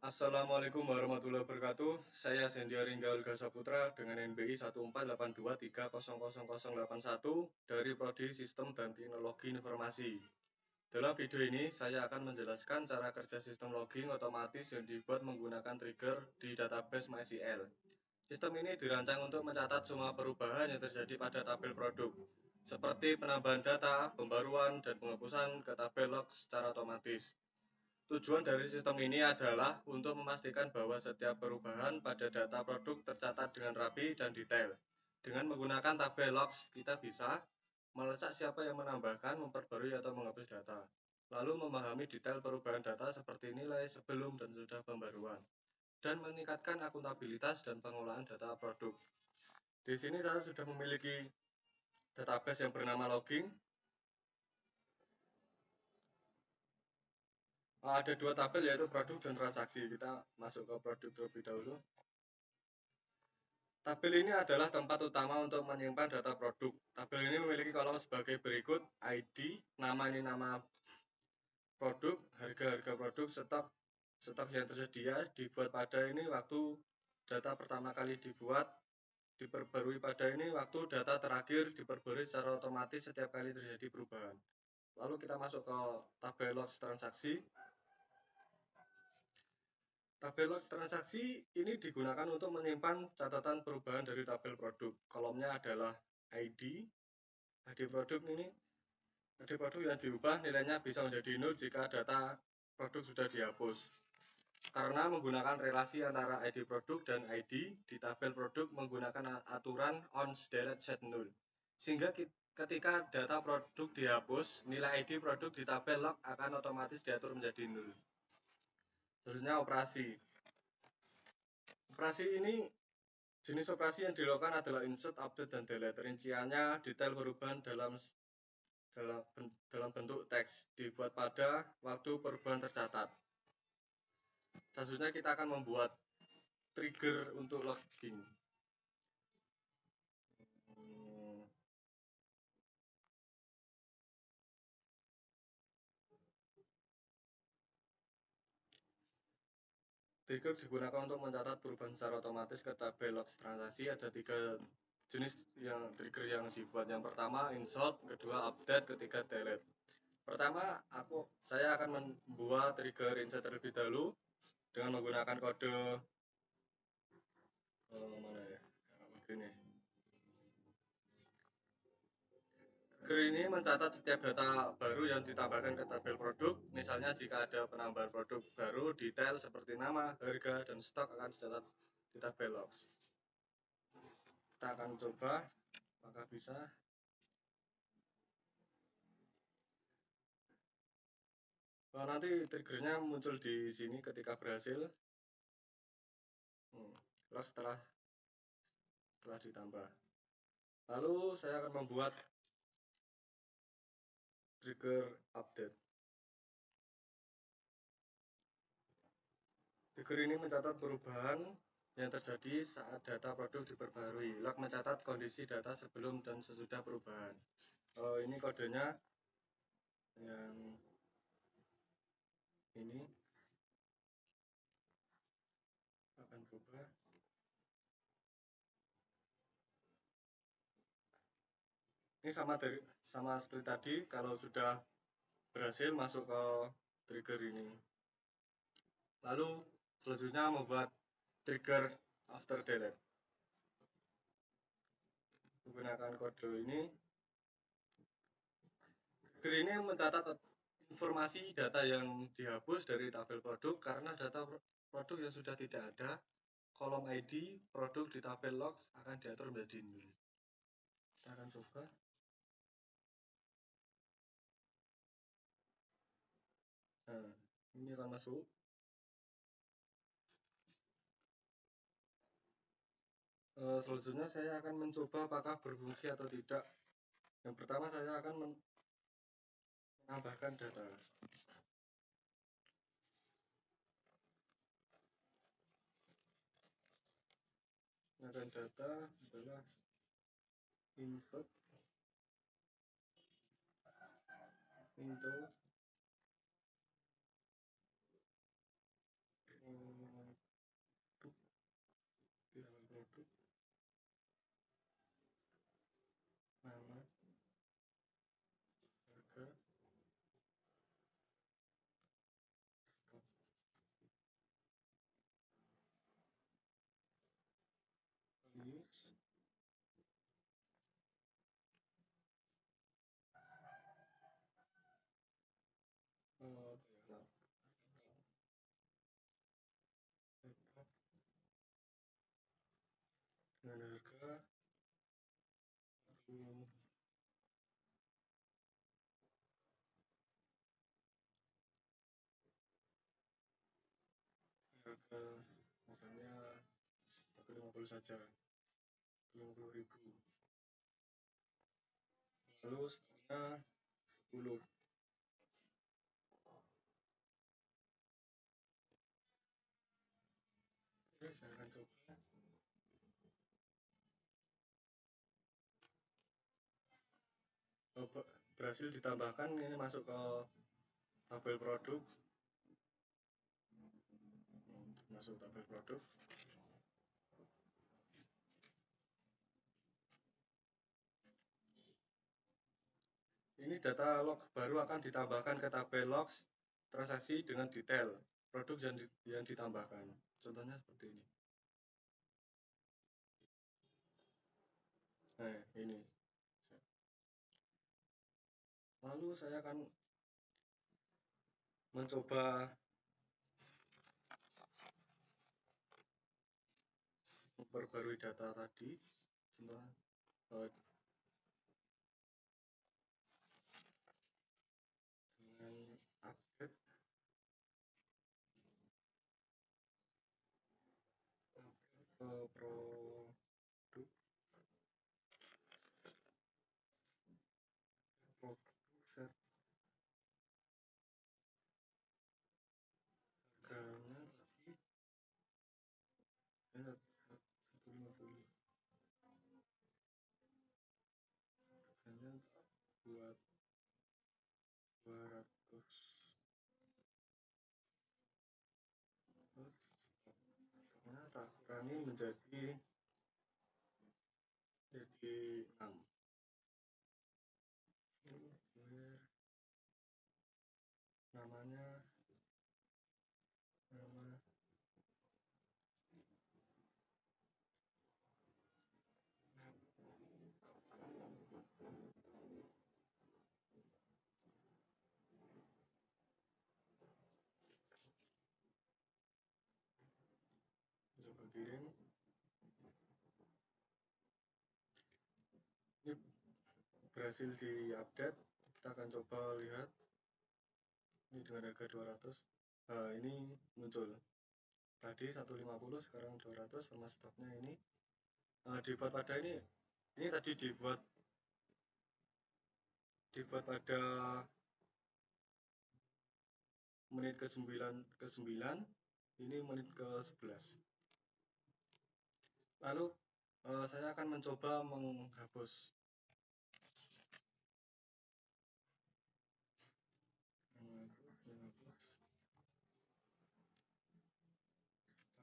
Assalamualaikum warahmatullahi wabarakatuh. Saya Zendia Ringga Olga Saputra dengan NBI 14823000081 dari Prodi Sistem dan Teknologi Informasi. Dalam video ini, saya akan menjelaskan cara kerja sistem logging otomatis yang dibuat menggunakan trigger di database MySQL. Sistem ini dirancang untuk mencatat semua perubahan yang terjadi pada tabel produk, seperti penambahan data, pembaruan, dan penghapusan ke tabel log secara otomatis. Tujuan dari sistem ini adalah untuk memastikan bahwa setiap perubahan pada data produk tercatat dengan rapi dan detail. Dengan menggunakan tabel logs, kita bisa melacak siapa yang menambahkan, memperbarui, atau menghapus data. Lalu memahami detail perubahan data seperti nilai sebelum dan sudah pembaruan. Dan meningkatkan akuntabilitas dan pengolahan data produk. Di sini saya sudah memiliki database yang bernama logging. Ada dua tabel yaitu produk dan transaksi. Kita masuk ke produk terlebih dahulu. Tabel ini adalah tempat utama untuk menyimpan data produk. Tabel ini memiliki kolom sebagai berikut: ID, nama ini nama produk, harga produk, stok yang tersedia, dibuat pada ini waktu data pertama kali dibuat, diperbarui pada ini waktu data terakhir diperbarui secara otomatis setiap kali terjadi perubahan. Lalu kita masuk ke tabel logs transaksi. Tabel logs transaksi ini digunakan untuk menyimpan catatan perubahan dari tabel produk. Kolomnya adalah ID produk ini. ID produk yang diubah nilainya bisa menjadi 0 jika data produk sudah dihapus. Karena menggunakan relasi antara ID produk dan ID di tabel produk menggunakan aturan onSDelete set 0. Sehingga ketika data produk dihapus, nilai ID produk di tabel log akan otomatis diatur menjadi 0. Selanjutnya operasi. Operasi ini jenis operasi yang dilakukan adalah insert, update, dan delete. Rinciannya detail perubahan dalam bentuk teks dibuat pada waktu perubahan tercatat. Selanjutnya kita akan membuat trigger untuk logging. Trigger digunakan untuk mencatat perubahan secara otomatis ke tabel logs transaksi. Ada 3 jenis trigger yang dibuat. Yang pertama insert, kedua update, ketiga delete. Pertama, saya akan membuat trigger insert terlebih dahulu dengan menggunakan kode mana ya? Begini. Trigger ini mencatat setiap data baru yang ditambahkan ke tabel produk. Misalnya jika ada penambahan produk baru, detail seperti nama, harga, dan stok akan dicatat di tabel logs. Kita akan coba apakah bisa. Nanti triggernya muncul di sini ketika berhasil. Terus setelah ditambah. Lalu saya akan membuat trigger update. Trigger ini mencatat perubahan yang terjadi saat data produk diperbarui. Log mencatat kondisi data sebelum dan sesudah perubahan. Ini kodenya yang ini akan berubah. Ini sama seperti tadi, kalau sudah berhasil masuk ke trigger ini. Lalu selanjutnya membuat trigger after delete. Menggunakan kode ini. Trigger ini mencatat informasi data yang dihapus dari tabel produk karena data produk yang sudah tidak ada. Kolom ID produk di tabel logs akan diatur menjadi 0. Kita akan coba. Nah, ini akan masuk. Selanjutnya saya akan mencoba apakah berfungsi atau tidak. Yang pertama saya akan menambahkan data. Dan data adalah input into harga modalnya 150 saja, 50.000. Lalu setelahnya 10. Oke, saya akan coba. Berhasil ditambahkan, ini masuk ke tabel produk, masuk tabel produk. Ini data log baru akan ditambahkan ke tabel logs transaksi dengan detail produk yang ditambahkan. Contohnya seperti ini. Nah, ini. Lalu saya akan mencoba memperbarui data tadi. Contohnya, dengan update ke produk set harganya tadi 150, harganya buat 200. Ternyata kurangi menjadi 6. Namanya nama coba kirim. Ini berhasil diupdate. Kita akan coba lihat. Ini dengan harga 200. Ini muncul. Tadi 150, sekarang 200 sama stoknya ini. Dibuat pada ini tadi dibuat pada menit ke-9, ini menit ke-11. Lalu saya akan mencoba menghapus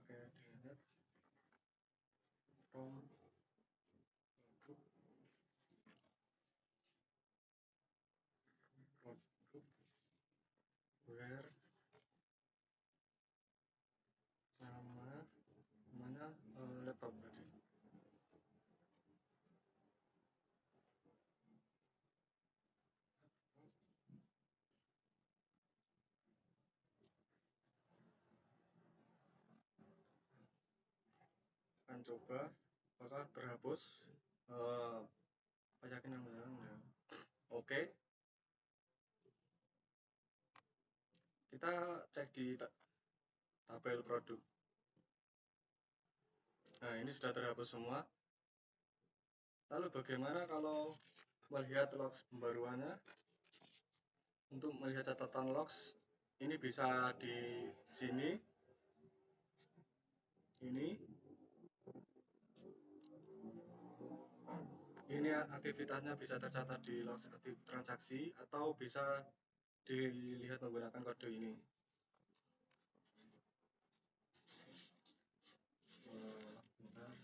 pakai delete from produk where namanya laptop tadi. Akan coba apakah terhapus. Yakin namanya enggak. Oke. Kita cek di tabel produk. Nah, ini sudah terhapus semua. Lalu bagaimana kalau melihat logs pembaruannya? Untuk melihat catatan logs, ini bisa di sini. Ini aktivitasnya bisa tercatat di logs aktif transaksi atau bisa dilihat menggunakan kode ini. Bentar.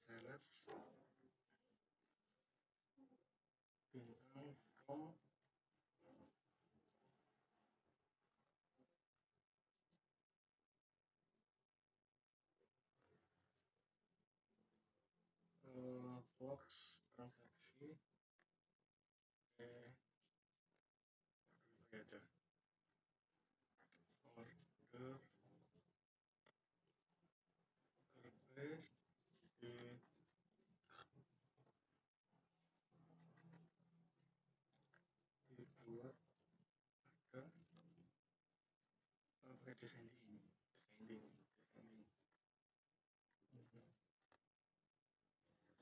Select bintang from logs transaksi aja order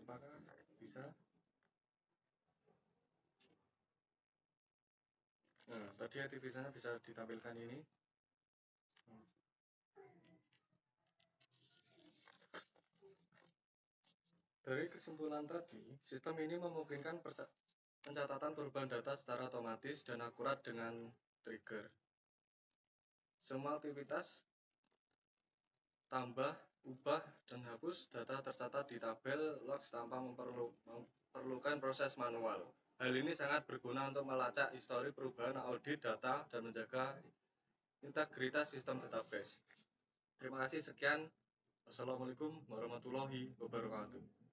Apakah kita? Nah, tadi aktivitasnya bisa ditampilkan ini. Dari kesimpulan tadi, sistem ini memungkinkan pencatatan perubahan data secara otomatis dan akurat dengan trigger. Semua aktivitas tambah, ubah, dan hapus data tercatat di tabel logs tanpa memerlukan proses manual. Hal ini sangat berguna untuk melacak histori perubahan audit data dan menjaga integritas sistem database. Terima kasih, sekian. Wassalamualaikum warahmatullahi wabarakatuh.